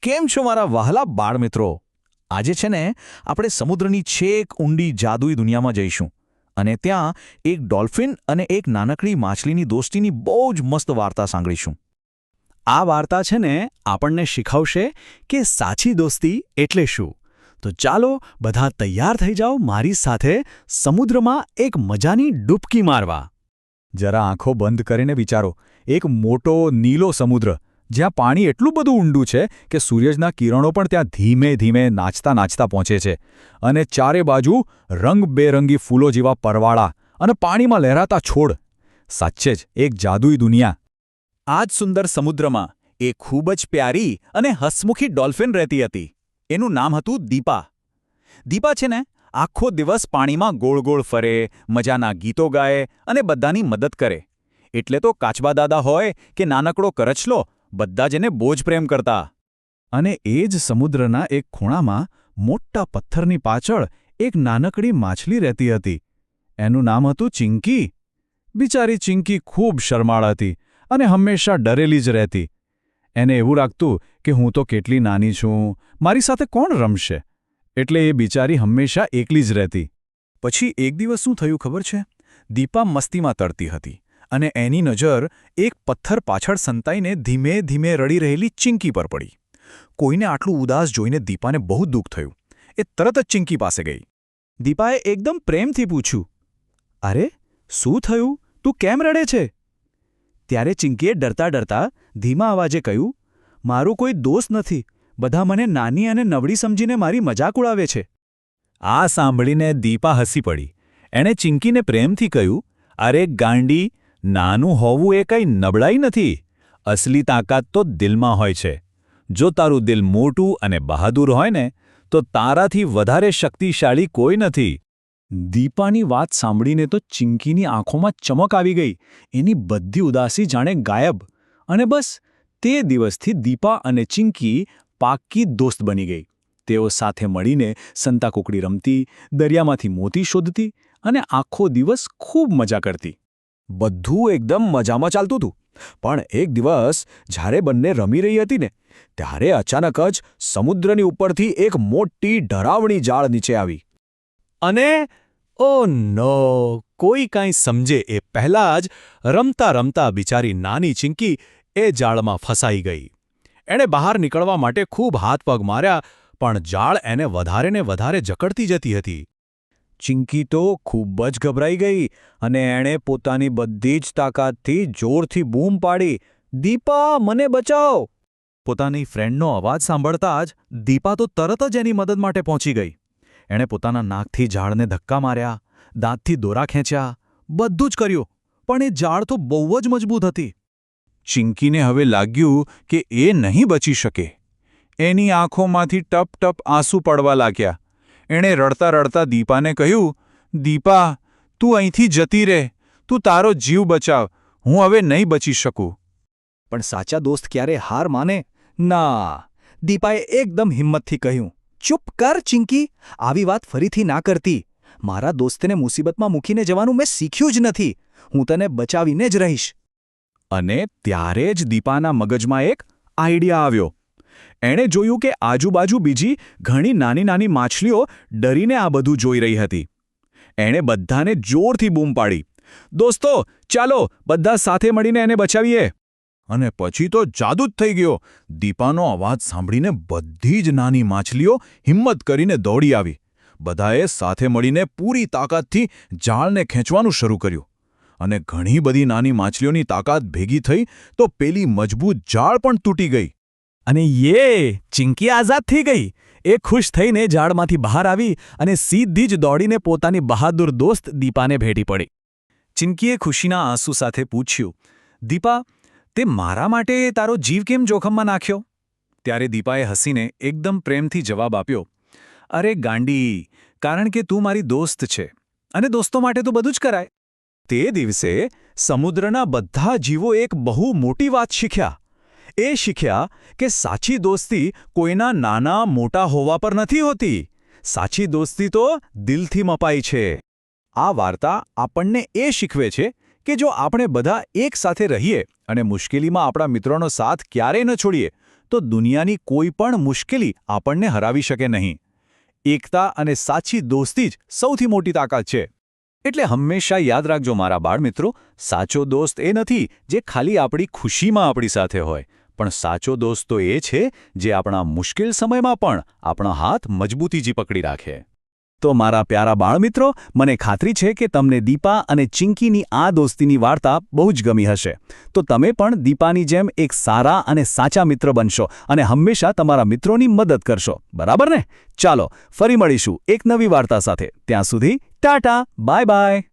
કેમ છો મારા વહાલા બાળમિત્રો? આજે છે ને આપણે સમુદ્રની છેક ઊંડી જાદુઈ દુનિયામાં જઈશું અને ત્યાં એક ડોલ્ફિન અને એક નાનકડી માછલીની દોસ્તીની બહુ જ મસ્ત વાર્તા સાંભળીશું. આ વાર્તા છે ને આપણને શીખવશે કે સાચી દોસ્તી એટલે શું. તો ચાલો બધા તૈયાર થઈ જાઓ મારી સાથે સમુદ્રમાં એક મજાની ડૂબકી મારવા. જરા આંખો બંધ કરીને વિચારો, એક મોટો નીલો સમુદ્ર જ્યાં પાણી એટલું બધું ઊંડું છે કે સૂરજના કિરણો પણ ત્યાં ધીમે ધીમે નાચતા નાચતા પહોંચે છે, અને ચારે બાજુ રંગબેરંગી ફૂલો જેવા પરવાળા અને પાણીમાં લહેરાતા છોડ. સાચે જ એક જાદુઈ દુનિયા. આ જ સુંદર સમુદ્રમાં એક ખૂબ જ પ્યારી અને હસમુખી ડોલ્ફિન રહેતી હતી. એનું નામ હતું દીપા. દીપા છે ને આખો દિવસ પાણીમાં ગોળ ગોળ ફરે, મજાના ગીતો ગાય અને બધાની મદદ કરે. એટલે તો કાચબા દાદા હોય કે નાનકડો કરચલો, બધા જ એને બહુ જ પ્રેમ કરતા. અને એ જ સમુદ્રના એક ખૂણામાં મોટા પથ્થરની પાછળ એક નાનકડી માછલી રહેતી હતી. એનું નામ હતું ચિંકી. બિચારી ચિંકી ખૂબ શરમાળ હતી અને હંમેશા ડરેલી જ રહેતી. એને એવું લાગતું કે હું તો કેટલી નાની છું, મારી સાથે કોણ રમશે? એટલે એ બિચારી હંમેશા એકલી જ રહેતી. પછી એક દિવસ શું થયું ખબર છે? દીપા મસ્તીમાં તરતી હતી અને એની નજર એક પથ્થર પાછળ સંતાઈને ધીમે ધીમે રડી રહેલી ચિંકી પર પડી. કોઈને આટલું ઉદાસ જોઈને દીપાને બહુ દુઃખ થયું. એ તરત જ ચિંકી પાસે ગઈ. દીપાએ એકદમ પ્રેમથી પૂછ્યું, અરે શું થયું? તું કેમ રડે છે? ત્યારે ચિંકીએ ડરતા ડરતા ધીમા અવાજે કહ્યું, મારું કોઈ દોસ્ત નથી, બધા મને નાની અને નબળી સમજીને મારી મજાક ઉડાવે છે. આ સાંભળીને દીપા હસી પડી. એણે ચિંકીને પ્રેમથી કહ્યું, અરે ગાંડી, નાનું હોવું એ કંઈ નબળાઈ નથી. અસલી તાકાત તો દિલમાં હોય છે. જો તારું દિલ મોટું અને બહાદુર હોય ને, તો તારાથી વધારે શક્તિશાળી કોઈ નથી. દીપાની વાત સાંભળીને તો ચિંકીની આંખોમાં ચમક આવી ગઈ. એની બધી ઉદાસી જાણે ગાયબ. અને બસ તે દિવસથી દીપા અને ચિંકી પાક્કી દોસ્ત બની ગઈ. તેઓ સાથે મળીને સંતાકૂકડી રમતી, દરિયામાંથી મોતી શોધતી અને આખો દિવસ ખૂબ મજા કરતી. બધું એકદમ મજામાં ચાલતું હતું. પણ એક દિવસ જ્યારે બંને રમી રહી હતી ને, ત્યારે અચાનક જ સમુદ્રની ઉપરથી એક મોટી ડરાવણી જાળ નીચે આવી. અને ઓ નો! કોઈ કાંઈ સમજે એ પહેલાં જ રમતા રમતા બિચારી નાની ચિંકી એ જાળમાં ફસાઈ ગઈ. એણે બહાર નીકળવા માટે ખૂબ હાથ પગ માર્યા, પણ જાળ એને વધારે ને વધારે જકડતી જતી હતી. ચિંકી તો ખૂબ જ ગભરાઈ ગઈ અને એણે પોતાની બધી જ તાકાતથી જોરથી બૂમ પાડી, દીપા, મને બચાવ! પોતાની ફ્રેન્ડનો અવાજ સાંભળતા જ દીપા તો તરત જ એની મદદ માટે પહોંચી ગઈ. એણે પોતાના નાકથી ઝાડને ધક્કા માર્યા, દાંતથી દોરા ખેંચ્યા, બધું જ કર્યું, પણ એ ઝાડ તો બહુ જ મજબૂત હતી. ચિંકીને હવે લાગ્યું કે એ નહીં બચી શકે. એની આંખોમાંથી ટપ ટપ આંસુ પડવા લાગ્યા. એણે રડતા રડતા દીપાને કહ્યું, દીપા, તું અહીંથી જતી રહે, તું તારો જીવ બચાવ, હું હવે નહીં બચી શકું. પણ સાચા દોસ્ત ક્યારે હાર માને? ના. દીપાએ એકદમ હિંમતથી કહ્યું, ચૂપ કર ચિંકી, આવી વાત ફરીથી ના કરતી. મારા દોસ્તને મુસીબતમાં મૂકીને જવાનું મેં શીખ્યું જ નથી. હું તને બચાવીને જ રહીશ. અને ત્યારે જ દીપાના મગજમાં એક આઈડિયા આવ્યો. એણે જોયું કે આજુબાજુ બીજી ઘણી નાની નાની માછલીઓ ડરીને આ બધું જોઈ રહી હતી. એણે બધાને જોરથી બૂમ પાડી, દોસ્તો, ચાલો બધા સાથે મળીને એને બચાવીએ. અને પછી તો જાદુ જ થઈ ગયો. દીપાનો અવાજ સાંભળીને બધી જ નાની માછલીઓ હિંમત કરીને દોડી આવી. બધાએ સાથે મળીને પૂરી તાકાતથી જાળને ખેંચવાનું શરૂ કર્યું. અને ઘણી બધી નાની માછલીઓની તાકાત ભેગી થઈ તો પેલી મજબૂત જાળ પણ તૂટી ગઈ. અને ચિંકી આઝાદ થઈ ગઈ. એ ખુશ થઈને ઝાડમાંથી બહાર આવી અને સીધી જ દોડીને પોતાની બહાદુર દોસ્ત દીપાને ભેટી પડી. ચિંકીએ ખુશીના આંસુ સાથે પૂછ્યું, દીપા, તે મારા માટે તારો જીવ કેમ જોખમમાં નાખ્યો? ત્યારે દીપાએ હસીને એકદમ પ્રેમથી જવાબ આપ્યો, અરે ગાંડી, કારણ કે તું મારી દોસ્ત છે અને દોસ્તો માટે તો બધું જ કરાય. તે દિવસે સમુદ્રના બધા જીવો એક બહુ મોટી વાત શીખ્યા. એ શીખ્યા કે સાચી દોસ્તી કોઈના નાના મોટા હોવા પર નથી હોતી. સાચી દોસ્તી તો દિલથી મપાય છે. આ વાર્તા આપણને એ શીખવે છે કે જો આપણે બધા એક સાથે રહીએ અને મુશ્કેલીમાં આપણા મિત્રોનો સાથ ક્યારેય ન છોડીએ, તો દુનિયાની કોઈ પણ મુશ્કેલી આપણને હરાવી શકે નહીં. એકતા અને સાચી દોસ્તી જ સૌથી મોટી તાકાત છે. એટલે હંમેશા યાદ રાખજો મારા બાળમિત્રો, સાચો દોસ્ત એ નથી જે ખાલી આપણી ખુશીમાં આપણી સાથે હોય, પણ સાચો દોસ્ત તો એ છે જે આપણા મુશ્કેલ સમયમાં પણ આપણા હાથ મજબૂતીથી પકડી રાખે. તો મારા પ્યારા બાળમિત્રો, મને ખાતરી છે કે તમને દીપા અને ચિંકીની આ દોસ્તીની વાર્તા બહુ જ ગમી હશે. તો તમે પણ દીપાની જેમ એક સારા અને સાચા મિત્ર બનશો અને હંમેશા તમારા મિત્રોની મદદ કરશો. બરાબર ને? ચાલો ફરી મળીશું એક નવી વાર્તા સાથે. ત્યાં સુધી ટાટા, બાય બાય.